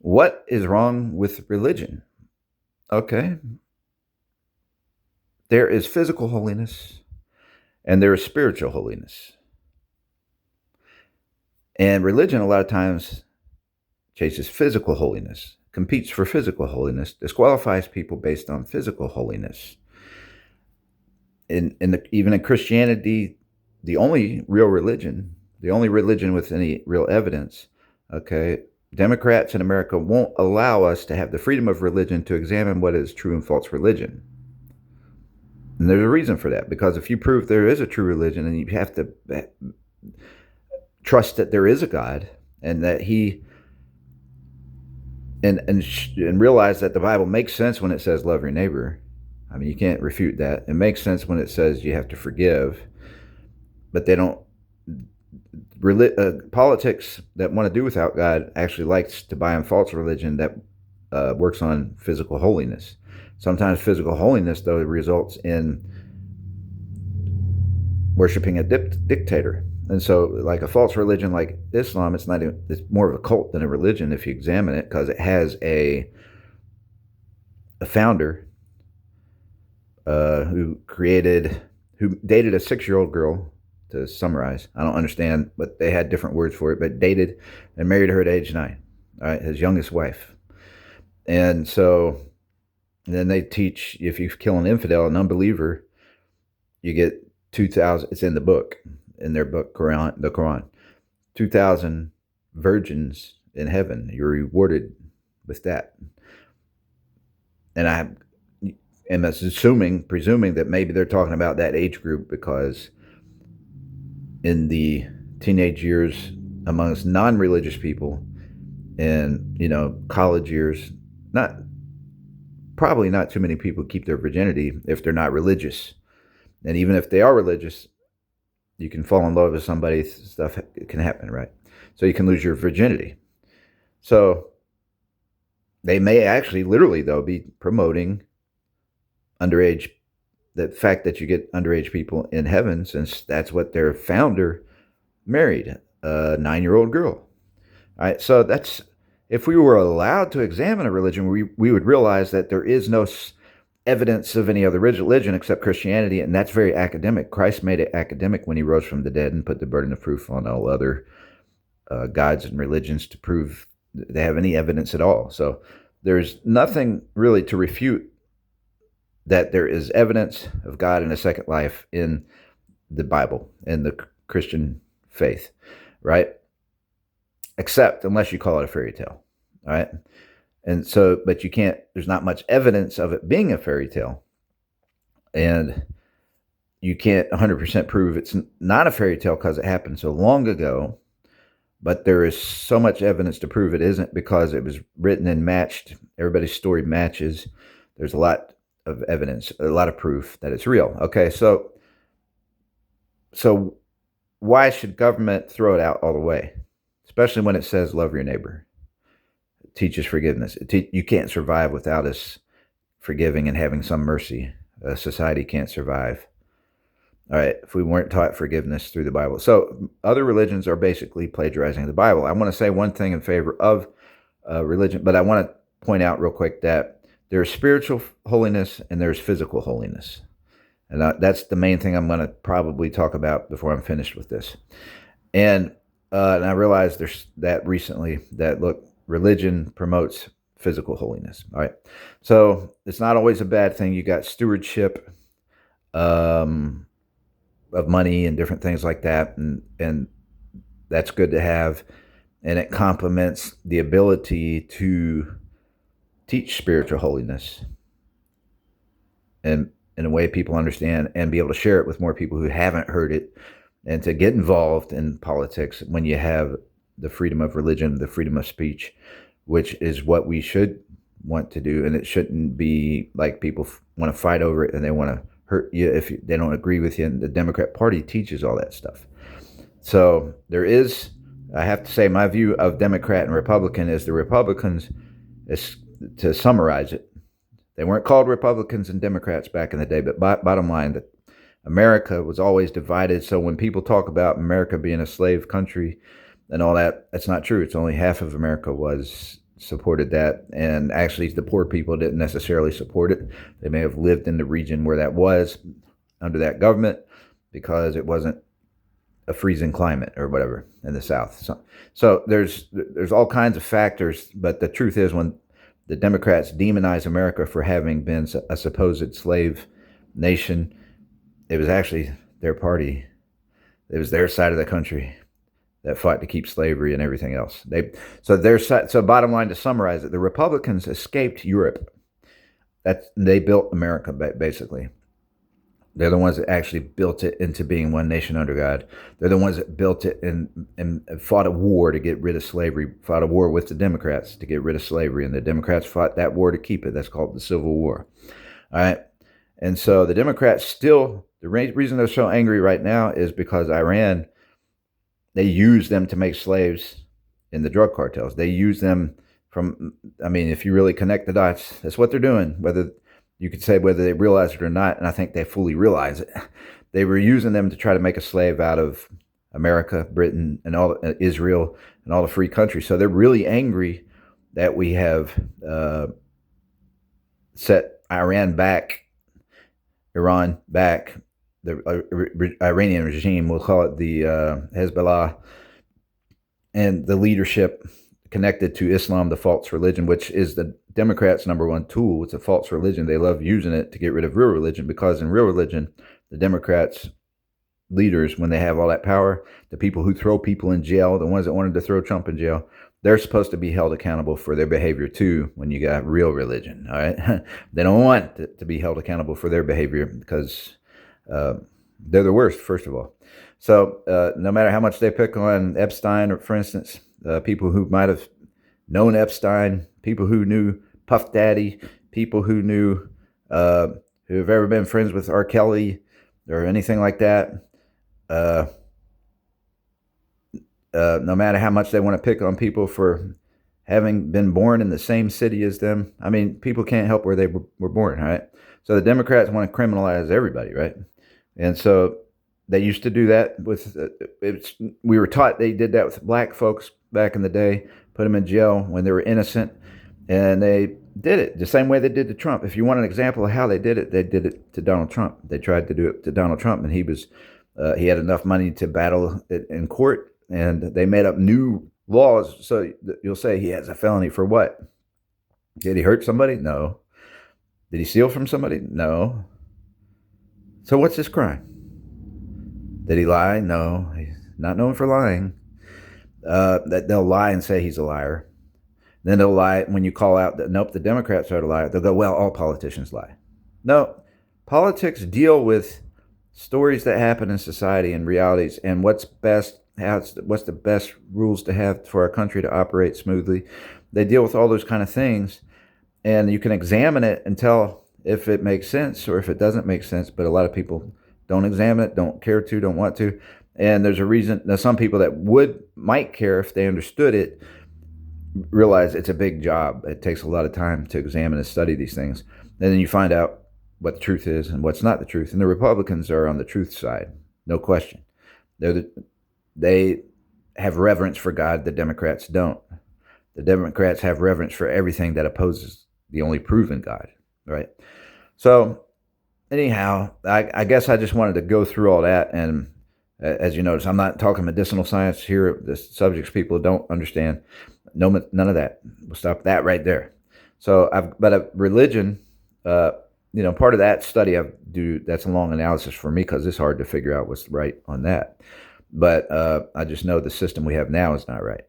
What is wrong with religion? Okay, there is physical holiness and there is spiritual holiness. And religion, a lot of times, chases physical holiness, competes for physical holiness, disqualifies people based on physical holiness. Even in Christianity, the only real religion, the only religion with any real evidence, okay, Democrats in America won't allow us to have the freedom of religion to examine what is true and false religion. And there's a reason for that, because if you prove there is a true religion, then you have to trust that there is a God and that He and realize that the Bible makes sense when it says love your neighbor. I mean, you can't refute that. It makes sense when it says you have to forgive, but they don't. Politics that want to do without God actually likes to buy in false religion that works on physical holiness. Sometimes physical holiness, though, results in worshiping a dictator. And so, like a false religion like Islam, it's more of a cult than a religion if you examine it, because it has a founder who dated a 6-year-old girl. To summarize, I don't understand, but they had different words for it, but dated and married her at age 9, all right, his youngest wife. And so then they teach, if you kill an infidel, an unbeliever, you get 2,000, it's in the book, in their book, the Quran, 2,000 virgins in heaven. You're rewarded with that. And I am presuming that maybe they're talking about that age group, because in the teenage years amongst non-religious people and, college years, probably not too many people keep their virginity if they're not religious. And even if they are religious, you can fall in love with somebody, stuff can happen, right? So you can lose your virginity. So they may actually literally, though, be promoting underage, the fact that you get underage people in heaven, since that's what their founder married, a 9-year-old girl. All right, so that's, if we were allowed to examine a religion, we would realize that there is no evidence of any other religion except Christianity, and that's very academic. Christ made it academic when he rose from the dead and put the burden of proof on all other gods and religions to prove they have any evidence at all. So there's nothing really to refute that there is evidence of God in a second life in the Bible and the Christian faith, right? Except unless you call it a fairy tale, all right? And so, but you can't, there's not much evidence of it being a fairy tale. And you can't 100% prove it's not a fairy tale because it happened so long ago, but there is so much evidence to prove it isn't, because it was written and matched. Everybody's story matches. There's a lot of evidence, a lot of proof that it's real. Okay, so why should government throw it out all the way, especially when it says love your neighbor, it teaches forgiveness? You can't survive without us forgiving and having some mercy. A society can't survive, all right, if we weren't taught forgiveness through the Bible. So other religions are basically plagiarizing the Bible. I want to say one thing in favor of religion, but I want to point out real quick that there's spiritual holiness and there's physical holiness. And that's the main thing I'm going to probably talk about before I'm finished with this. And I realized there's that recently, that, look, religion promotes physical holiness. All right. So it's not always a bad thing. You got stewardship of money and different things like that. And that's good to have. And it complements the ability to teach spiritual holiness and in a way people understand, and be able to share it with more people who haven't heard it, and to get involved in politics when you have the freedom of religion, the freedom of speech, which is what we should want to do. And it shouldn't be like people want to fight over it and they want to hurt you if they don't agree with you. And the Democrat Party teaches all that stuff. So there is, I have to say, my view of Democrat and Republican is the Republicans, to summarize it, they weren't called Republicans and Democrats back in the day, but bottom line, that America was always divided. So when people talk about America being a slave country and all that, that's not true. It's only half of America was supported that, and actually the poor people didn't necessarily support it. They may have lived in the region where that was under that government because it wasn't a freezing climate or whatever in the South. So there's all kinds of factors, but the truth is, when the Democrats demonize America for having been a supposed slave nation, it was actually their party. It was their side of the country that fought to keep slavery and everything else. So bottom line, to summarize it, the Republicans escaped Europe. They built America basically. They're the ones that actually built it into being one nation under God. They're the ones that built it and fought a war to get rid of slavery, fought a war with the Democrats to get rid of slavery, and the Democrats fought that war to keep it. That's called the Civil War. All right. And so the Democrats still, the reason they're so angry right now is because Iran, they use them to make slaves in the drug cartels. They use them if you really connect the dots, that's what they're doing. Whether you could say whether they realize it or not, and I think they fully realize it. They were using them to try to make a slave out of America, Britain, and all Israel and all the free countries. So they're really angry that we have set Iran back, the Iranian regime, we'll call it the Hezbollah, and the leadership connected to Islam, the false religion, which is the Democrats' number one tool. It's a false religion. They love using it to get rid of real religion, because in real religion, the Democrats' leaders, when they have all that power, the people who throw people in jail, the ones that wanted to throw Trump in jail, they're supposed to be held accountable for their behavior too when you got real religion. All right. They don't want to be held accountable for their behavior because they're the worst, first of all. So no matter how much they pick on Epstein, or for instance, people who might have known Epstein, people who knew Puff Daddy, people who knew, who have ever been friends with R. Kelly or anything like that, no matter how much they want to pick on people for having been born in the same city as them. I mean, people can't help where they were born, right? So the Democrats want to criminalize everybody, right? And so they used to do that with, we were taught they did that with black folks back in the day, put them in jail when they were innocent. And they did it the same way they did to Trump. If you want an example of how they did it to Donald Trump. They tried to do it to Donald Trump, and he had enough money to battle it in court, and they made up new laws. So you'll say he has a felony for what? Did he hurt somebody? No. Did he steal from somebody? No. So what's his crime? Did he lie? No. He's not known for lying. That they'll lie and say he's a liar. Then they'll lie when you call out that, nope, the Democrats are a liar. They'll go, well, all politicians lie. No, politics deal with stories that happen in society and realities, and what's best, what's the best rules to have for our country to operate smoothly. They deal with all those kind of things, and you can examine it and tell if it makes sense or if it doesn't make sense. But a lot of people don't examine it, don't care to, don't want to. And there's a reason. Now, some people that might care if they understood it, realize it's a big job. It takes a lot of time to examine and study these things. And then you find out what the truth is and what's not the truth. And the Republicans are on the truth side, no question. They have reverence for God. The Democrats don't. The Democrats have reverence for everything that opposes the only proven God, right? So anyhow, I guess I just wanted to go through all that. And as you notice, I'm not talking medicinal science here. The subjects people don't understand. No, none of that. We'll stop that right there. So religion, part of that study that's a long analysis for me because it's hard to figure out what's right on that. But I just know the system we have now is not right.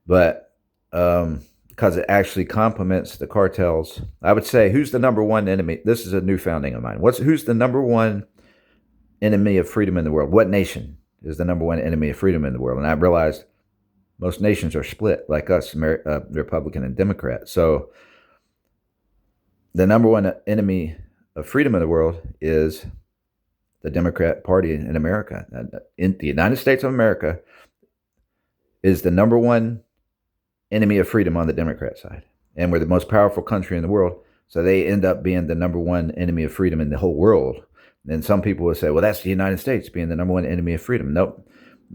But because it actually complements the cartels, I would say, who's the number one enemy? This is a new founding of mine. Who's the number one enemy of freedom in the world? What nation is the number one enemy of freedom in the world? And I realized most nations are split, like us, Republican and Democrat. So the number one enemy of freedom in the world is the Democrat Party in America. In the United States of America is the number one enemy of freedom on the Democrat side. And we're the most powerful country in the world. So they end up being the number one enemy of freedom in the whole world. And some people will say, well, that's the United States being the number one enemy of freedom. Nope.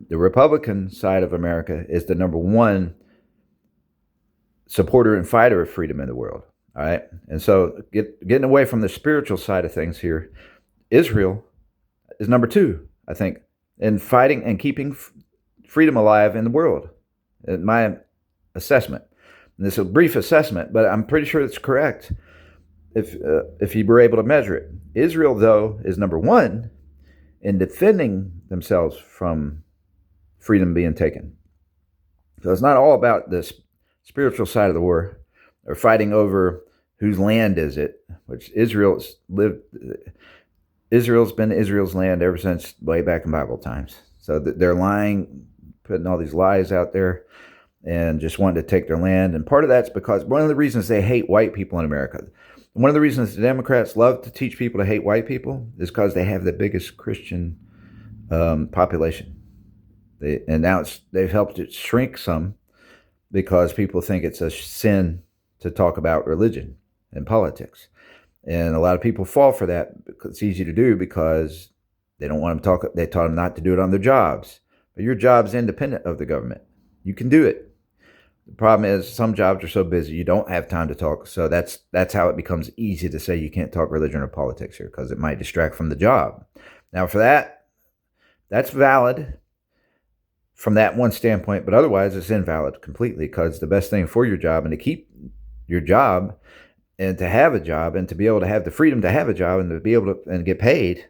The Republican side of America is the number one supporter and fighter of freedom in the world. All right. And so getting away from the spiritual side of things here, Israel is number two, I think, in fighting and keeping freedom alive in the world, in my assessment. And this is a brief assessment, but I'm pretty sure it's correct if you were able to measure it. Israel, though, is number one in defending themselves from freedom being taken. So it's not all about the spiritual side of the war or fighting over whose land is it, which Israel's been Israel's land ever since way back in Bible times. So they're lying, putting all these lies out there and just wanting to take their land. And part of that's because one of the reasons they hate white people in America, one of the reasons the Democrats love to teach people to hate white people is because they have the biggest Christian population. And now they've helped it shrink some because people think it's a sin to talk about religion and politics. And a lot of people fall for that. It's easy to do because they don't want them to talk. They taught them not to do it on their jobs. But your job's independent of the government. You can do it. The problem is some jobs are so busy you don't have time to talk. So that's how it becomes easy to say you can't talk religion or politics here because it might distract from the job. Now for that's valid from that one standpoint, but otherwise it's invalid completely because the best thing for your job and to keep your job and to have a job and to be able to have the freedom to have a job and to be able to and get paid,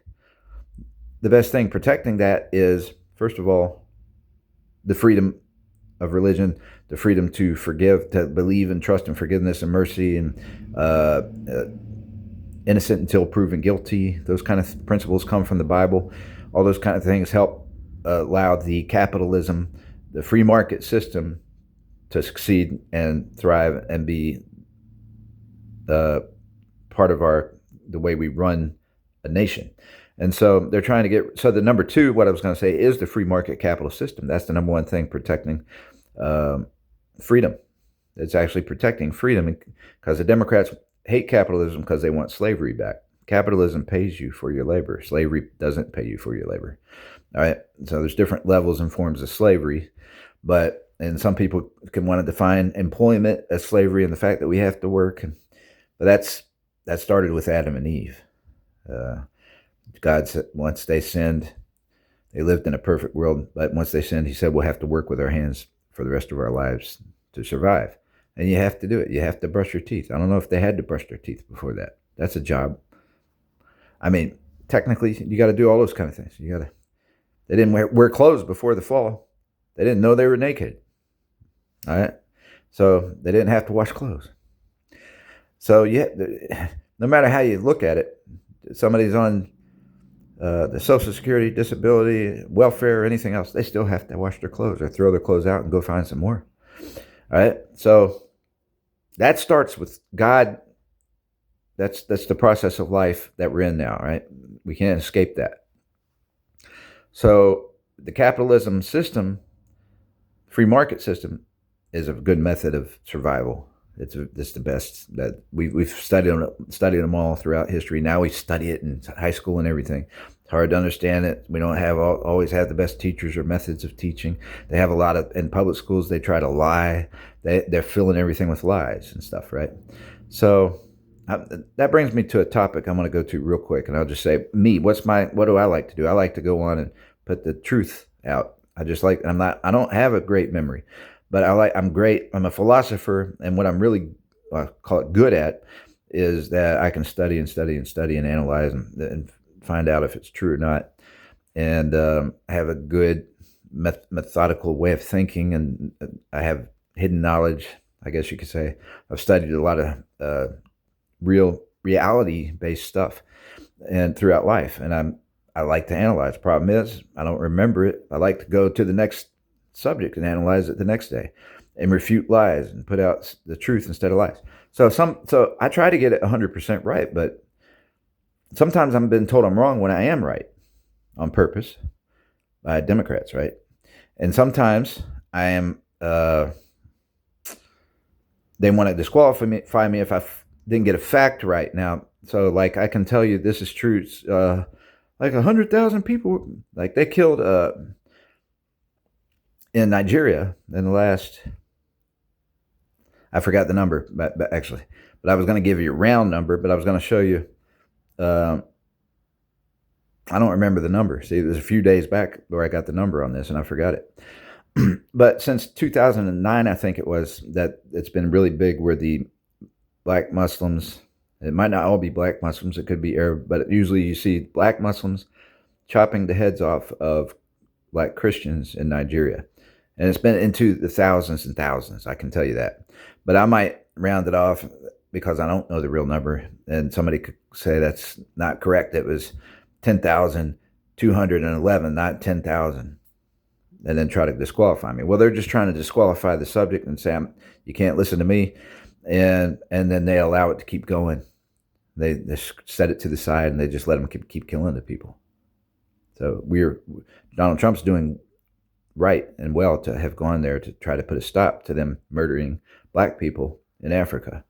the best thing protecting that is, first of all, the freedom of religion, the freedom to forgive, to believe and trust in forgiveness and mercy and innocent until proven guilty. Those kind of principles come from the Bible. All those kind of things help allow the capitalism, the free market system to succeed and thrive and be part of the way we run a nation. And so they're trying to get, so the number two, what I was going to say is the free market capitalist system. That's the number one thing protecting freedom. It's actually protecting freedom because the Democrats hate capitalism because they want slavery back. Capitalism pays you for your labor. Slavery doesn't pay you for your labor. All right. So there's different levels and forms of slavery, and some people can want to define employment as slavery and the fact that we have to work. But that started with Adam and Eve. God said once they sinned, they lived in a perfect world. But once they sinned, he said, we'll have to work with our hands for the rest of our lives to survive. And you have to do it. You have to brush your teeth. I don't know if they had to brush their teeth before that. That's a job. I mean, technically, you got to do all those kind of things. They didn't wear clothes before the fall. They didn't know they were naked. All right. So they didn't have to wash clothes. So yeah, no matter how you look at it, somebody's on the Social Security, disability, welfare, or anything else, they still have to wash their clothes or throw their clothes out and go find some more. All right. So that starts with God. That's the process of life that we're in now, right? We can't escape that. So the capitalism system, free market system, is a good method of survival. It's the best that we've studied them all throughout history. Now we study it in high school and everything. It's hard to understand it. We don't always have the best teachers or methods of teaching. They have a lot of, in public schools, they try to lie. They're filling everything with lies and stuff, right? So that brings me to a topic I'm going to go to real quick, and I'll just say, what do I like to do? I like to go on and put the truth out. I don't have a great memory, but I'm great. I'm a philosopher, and what I'm really call it good at is that I can study and study and study and analyze and find out if it's true or not, and I have a good methodical way of thinking, and I have hidden knowledge, I guess you could say. I've studied a lot of reality-based stuff and throughout life, and I like to analyze. The problem is I don't remember it. I like to go to the next subject and analyze it the next day and refute lies and put out the truth instead of lies. So I try to get it 100% right, but sometimes I'm being told I'm wrong when I am right on purpose by Democrats, right? And sometimes I am they want to disqualify me if I didn't get a fact right. Now, so like I can tell you this is true. Like 100,000 people, like they killed in Nigeria in the last I forgot the number, but actually, but I was going to give you a round number, but I was going to show you. Uh, I don't remember the number. See, there's a few days back where I got the number on this, and I forgot it. But since 2009, I think it was, that it's been really big where the black Muslims, it might not all be black Muslims, it could be Arab, but usually you see black Muslims chopping the heads off of black Christians in Nigeria. And it's been into the thousands and thousands, I can tell you that. But I might round it off because I don't know the real number, and somebody could say that's not correct. It was 10,211, not 10,000, and then try to disqualify me. Well, they're just trying to disqualify the subject and say, you can't listen to me, and then they allow it to keep going. They set it to the side, and they just let them keep killing the people. So Donald Trump's doing right and well to have gone there to try to put a stop to them murdering black people in Africa.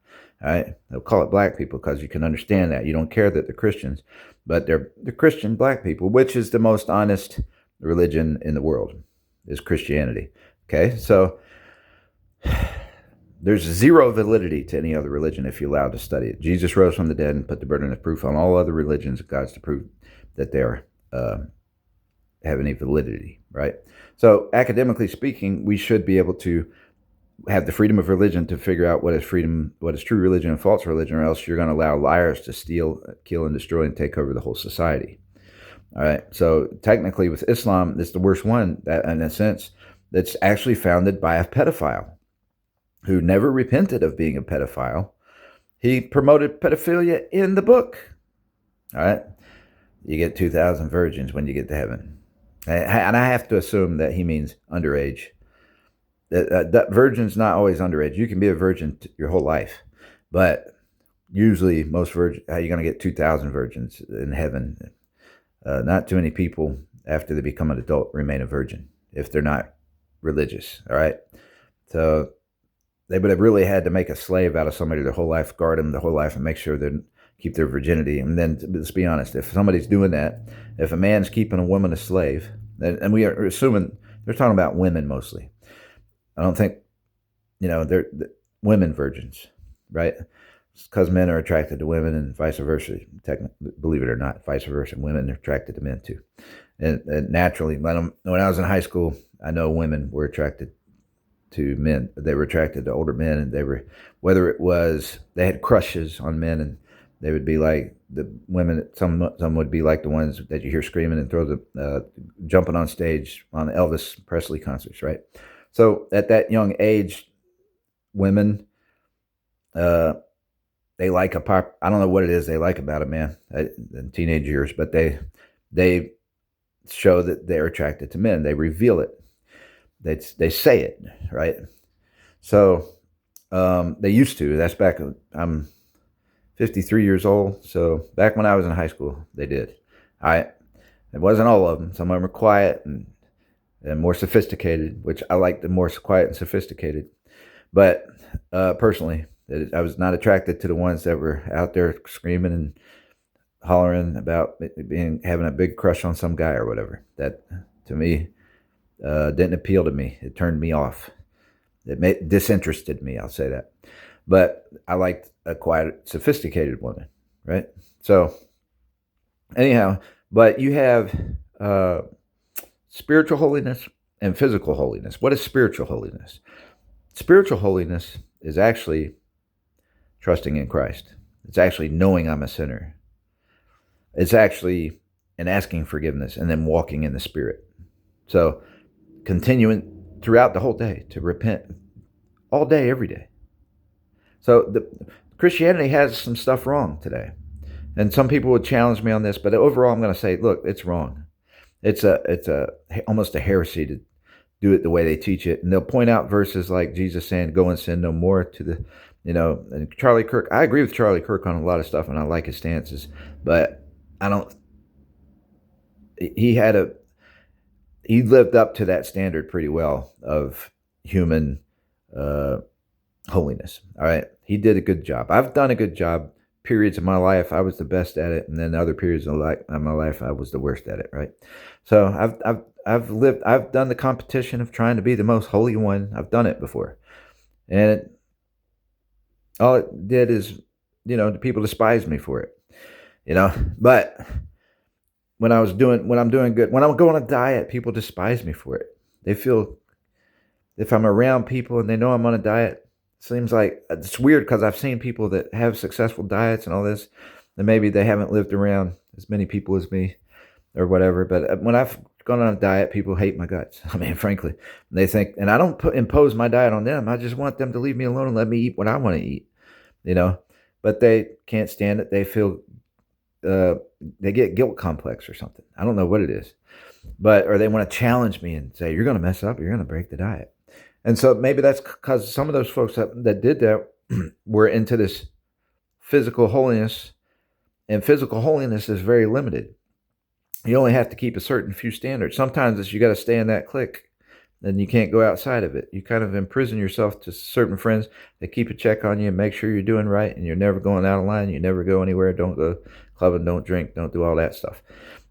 All right, they'll call it black people because you can understand that. You don't care that they're Christians, but they're Christian black people, which is the most honest religion in the world, is Christianity. Okay, so there's zero validity to any other religion if you're allowed to study it. Jesus rose from the dead and put the burden of proof on all other religions of God's to prove that they are have any validity, right? So academically speaking, we should be able to have the freedom of religion to figure out what is true religion and false religion, or else you're going to allow liars to steal, kill, and destroy and take over the whole society. All right. So technically with Islam, it's the worst one, that in a sense, that's actually founded by a pedophile who never repented of being a pedophile. He promoted pedophilia in the book. All right. You get 2,000 virgins when you get to heaven. And I have to assume that he means underage. That virgin's not always underage. You can be a virgin your whole life, but usually most virgins, you're going to get 2,000 virgins in heaven. Not too many people after they become an adult remain a virgin if they're not religious. All right, so they would have really had to make a slave out of somebody their whole life, guard them the whole life, and make sure they keep their virginity. And then, let's be honest, if somebody's doing that, if a man's keeping a woman a slave, and we are assuming they're talking about women mostly. I don't think, they're women virgins, right? Because men are attracted to women and vice versa. Believe it or not, vice versa. Women are attracted to men too. And naturally, when I was in high school, I know women were attracted to men. They were attracted to older men, and whether it was, they had crushes on men, and they would be like the women. Some would be like the ones that you hear screaming and jumping on stage on Elvis Presley concerts, right? So at that young age, women, they like I don't know what it is they like about a man in teenage years, but they show that they're attracted to men. They reveal it. They say it, right? So they used to. That's back. I'm 53 years old, so back when I was in high school, they did. It wasn't all of them. Some of them were quiet and more sophisticated, which I like the more quiet and sophisticated. But personally, I was not attracted to the ones that were out there screaming and hollering about having a big crush on some guy or whatever. That, to me, didn't appeal to me. It turned me off. It disinterested me, I'll say that. But I liked a quiet, sophisticated woman, right? So anyhow, but you have spiritual holiness and physical holiness. What is spiritual holiness? Spiritual holiness is actually trusting in Christ. It's actually knowing I'm a sinner. It's actually asking forgiveness and then walking in the Spirit. So continuing throughout the whole day to repent all day, every day. So Christianity has some stuff wrong today. And some people would challenge me on this, but overall I'm going to say, look, it's wrong. It's almost a heresy to do it the way they teach it. And they'll point out verses like Jesus saying, go and sin no more to the, and Charlie Kirk. I agree with Charlie Kirk on a lot of stuff, and I like his stances, but he lived up to that standard pretty well of human holiness. All right. He did a good job. I've done a good job. Periods of my life, I was the best at it. And then other periods of my life, I was the worst at it. Right. So I've done the competition of trying to be the most holy one. I've done it before. And All it did is, the people despised me for it, you know. But when I'm doing good, when I'm going on a diet, people despise me for it. They feel if I'm around people and they know I'm on a diet, it seems like it's weird because I've seen people that have successful diets and all this, and maybe they haven't lived around as many people as me or whatever. But when I've gone on a diet, people hate my guts. I mean, frankly, they think, and I don't impose my diet on them. I just want them to leave me alone and let me eat what I want to eat, you know. But they can't stand it. They feel uh, they get guilt complex or something. I don't know what it is, but or they want to challenge me and say, "You're going to mess up. You're going to break the diet." And so maybe that's because some of those folks that did that were into this physical holiness, and physical holiness is very limited. You only have to keep a certain few standards. Sometimes it's you got to stay in that clique, then you can't go outside of it. You kind of imprison yourself to certain friends that keep a check on you and make sure you're doing right, and you're never going out of line. You never go anywhere. Don't go clubbing. Don't drink. Don't do all that stuff.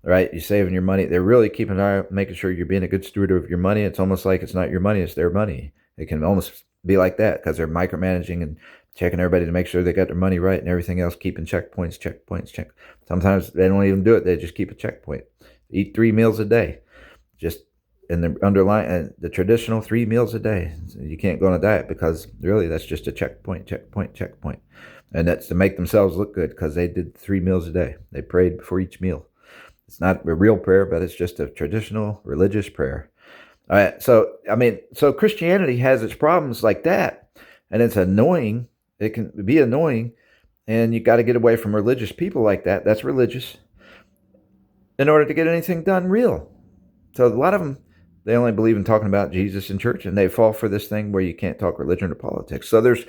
Right? You're saving your money. They're really keeping an eye on making sure you're being a good steward of your money. It's almost like it's not your money, it's their money. It can almost be like that because they're micromanaging and checking everybody to make sure they got their money right and everything else, keeping checkpoints, checkpoints, check. Sometimes they don't even do it. They just keep a checkpoint. Eat 3 meals a day. Just in the underlying the traditional 3 meals a day. You can't go on a diet because really that's just a checkpoint, checkpoint, checkpoint. And that's to make themselves look good because they did 3 meals a day. They prayed before each meal. It's not a real prayer, but it's just a traditional religious prayer. All right. So Christianity has its problems like that, and it's annoying. It can be annoying, and you got to get away from religious people like that. That's religious in order to get anything done real. So a lot of them, they only believe in talking about Jesus in church, and they fall for this thing where you can't talk religion or politics. So there's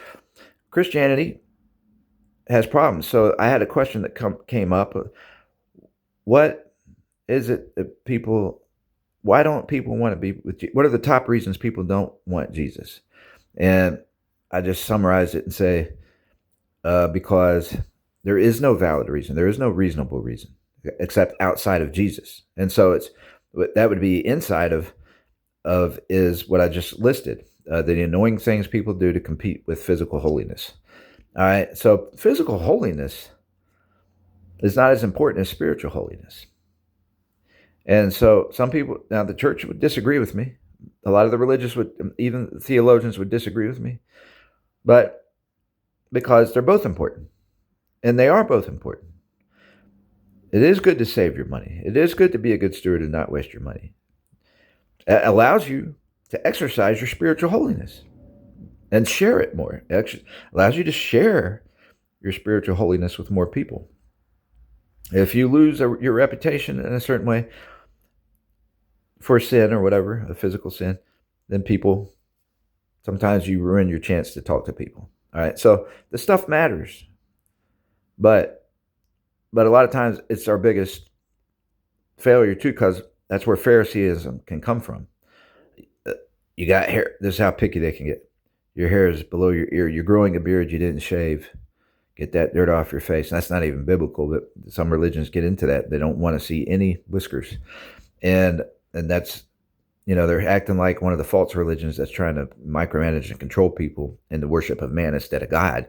Christianity has problems. So I had a question that came up. What is it that people? Why don't people want to be with Jesus? What are the top reasons people don't want Jesus? And I just summarize it and say, because there is no valid reason, there is no reasonable reason except outside of Jesus. And so that would be inside of is what I just listed, the annoying things people do to compete with physical holiness. All right, so physical holiness is not as important as spiritual holiness. And so some people, now the church would disagree with me. A lot of the religious even theologians would disagree with me, but because they're both important, and they are both important. It is good to save your money. It is good to be a good steward and not waste your money. It allows you to exercise your spiritual holiness and share it more. It allows you to share your spiritual holiness with more people. If you lose your reputation in a certain way for sin or whatever, a physical sin, then sometimes you ruin your chance to talk to people. All right. So the stuff matters, but a lot of times it's our biggest failure too, because that's where Phariseeism can come from. You got hair. This is how picky they can get. Your hair is below your ear. You're growing a beard you didn't shave. Get that dirt off your face. And that's not even biblical, but some religions get into that. They don't want to see any whiskers. And that's, they're acting like one of the false religions that's trying to micromanage and control people in the worship of man instead of God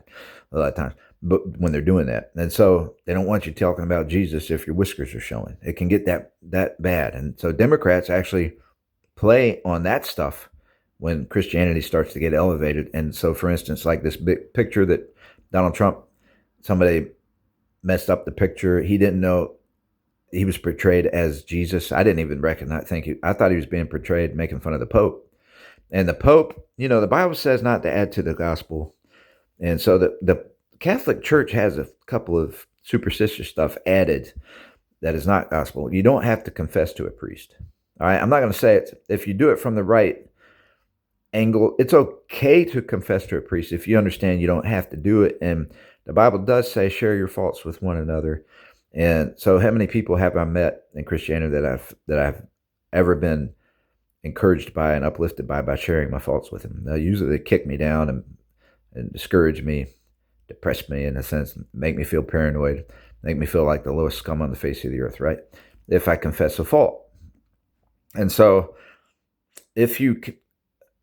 a lot of times. But when they're doing that, and so they don't want you talking about Jesus if your whiskers are showing. It can get that bad. And so Democrats actually play on that stuff when Christianity starts to get elevated. And so, for instance, like this big picture that Donald Trump, somebody messed up the picture. He didn't know he was portrayed as Jesus. I didn't even recognize. I thought he was being portrayed making fun of the Pope. And the Pope, the Bible says not to add to the gospel. And so the Catholic Church has a couple of superstitious stuff added that is not gospel. You don't have to confess to a priest. All right. I'm not going to say it. If you do it from the right angle, it's okay to confess to a priest if you understand you don't have to do it. And the Bible does say share your faults with one another. And so how many people have I met in Christianity that I've ever been encouraged by and uplifted by sharing my faults with them? Usually they kick me down and discourage me, depress me in a sense, make me feel paranoid, make me feel like the lowest scum on the face of the earth, right? If I confess a fault. And so if you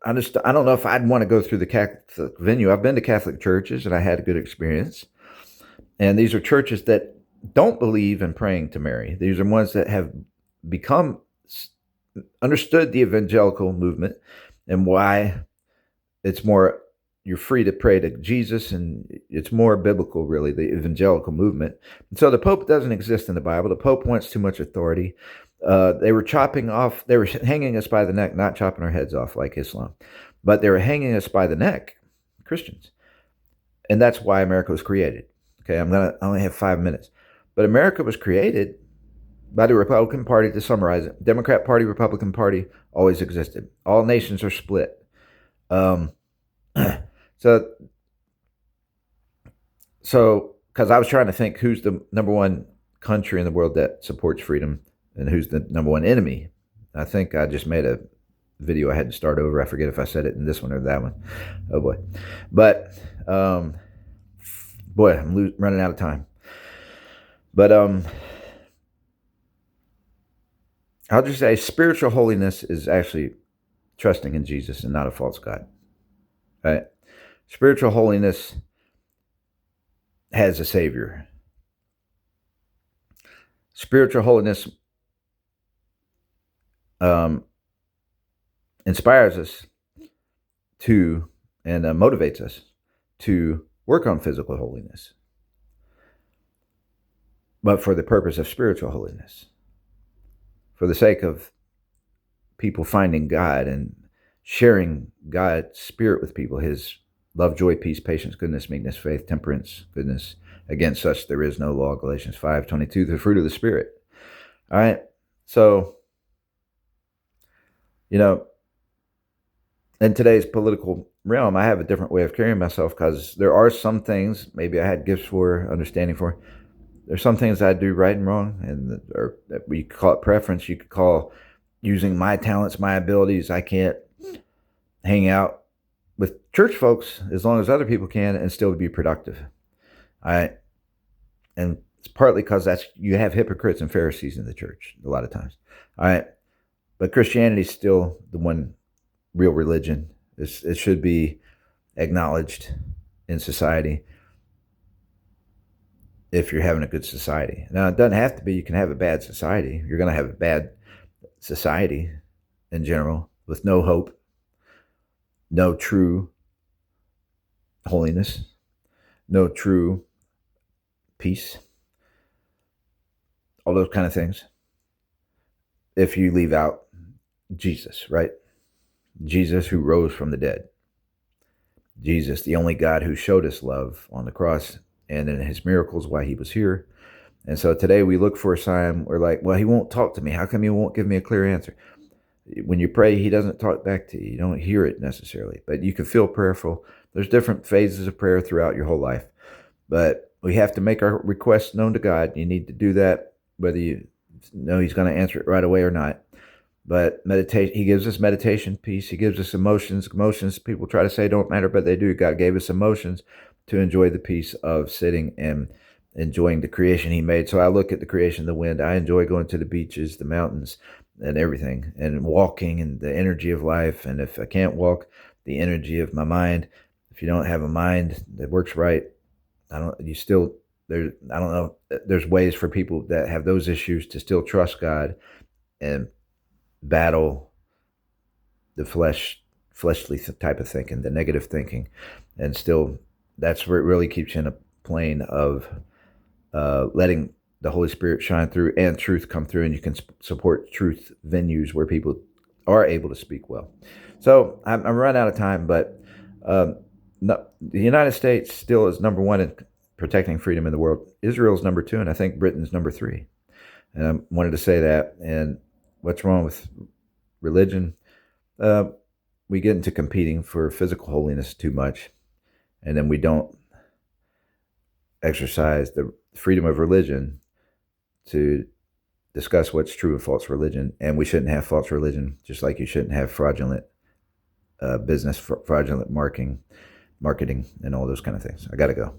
I don't know if I'd want to go through the Catholic venue. I've been to Catholic churches and I had a good experience. And these are churches that don't believe in praying to Mary. These are ones that have become understood the evangelical movement and why it's more, you're free to pray to Jesus, and it's more biblical, really, the evangelical movement. And so the Pope doesn't exist in the Bible. The Pope wants too much authority. They were hanging us by the neck, not chopping our heads off like Islam, but they were hanging us by the neck, Christians. And that's why America was created. Okay, I only have 5 minutes. But America was created by the Republican Party, to summarize it. Democrat Party, Republican Party always existed. All nations are split. So, because I was trying to think who's the number one country in the world that supports freedom and who's the number one enemy. I think I just made a video. I had to start over. I forget if I said it in this one or that one. Oh boy. But, boy, I'm running out of time. But, I'll just say spiritual holiness is actually trusting in Jesus and not a false God. Right? Spiritual holiness has a Savior. Spiritual holiness inspires us to and motivates us to work on physical holiness, but for the purpose of spiritual holiness, for the sake of people finding God and sharing God's Spirit with people, His love, joy, peace, patience, goodness, meekness, faith, temperance, goodness. Against such there is no law, Galatians 5:22, the fruit of the Spirit. All right, so, in today's political realm, I have a different way of carrying myself, because there are some things maybe I had gifts for, understanding for. There's some things I do right and wrong, and or you could call it preference. You could call using my talents, my abilities. I can't hang out with church folks as long as other people can and still be productive. All right, and it's partly because you have hypocrites and Pharisees in the church a lot of times. All right, but Christianity is still the one real religion. It should be acknowledged in society if you're having a good society. Now, it doesn't have to be. You can have a bad society. You're going to have a bad society in general with no hope, no true holiness, no true peace, all those kind of things. If you leave out Jesus, right? Jesus who rose from the dead. Jesus, the only God who showed us love on the cross and in his miracles while he was here. And so today we look for a sign. We're like, well, he won't talk to me. How come he won't give me a clear answer? When you pray, he doesn't talk back to you. You don't hear it necessarily, but you can feel prayerful. There's different phases of prayer throughout your whole life, but we have to make our requests known to God. You need to do that, whether you know he's going to answer it right away or not. But meditate, he gives us meditation peace. He gives us emotions. Emotions, people try to say don't matter, but they do. God gave us emotions to enjoy the peace of sitting and enjoying the creation he made. So I look at the creation, the wind. I enjoy going to the beaches, the mountains, and everything, and walking and the energy of life. And if I can't walk, the energy of my mind. If you don't have a mind that works right, I don't know. There's ways for people that have those issues to still trust God and battle the fleshly type of thinking, the negative thinking, and still that's where it really keeps you in a plane of letting the Holy Spirit shine through and truth come through, and you can support truth venues where people are able to speak well. So I'm running out of time, but the United States still is number one in protecting freedom in the world. Israel's number two, and I think Britain's number three. And I wanted to say that. And what's wrong with religion? We get into competing for physical holiness too much, and then we don't exercise the freedom of religion to discuss what's true and false religion. And we shouldn't have false religion, just like you shouldn't have fraudulent business, fraudulent marketing, and all those kind of things. I got to go.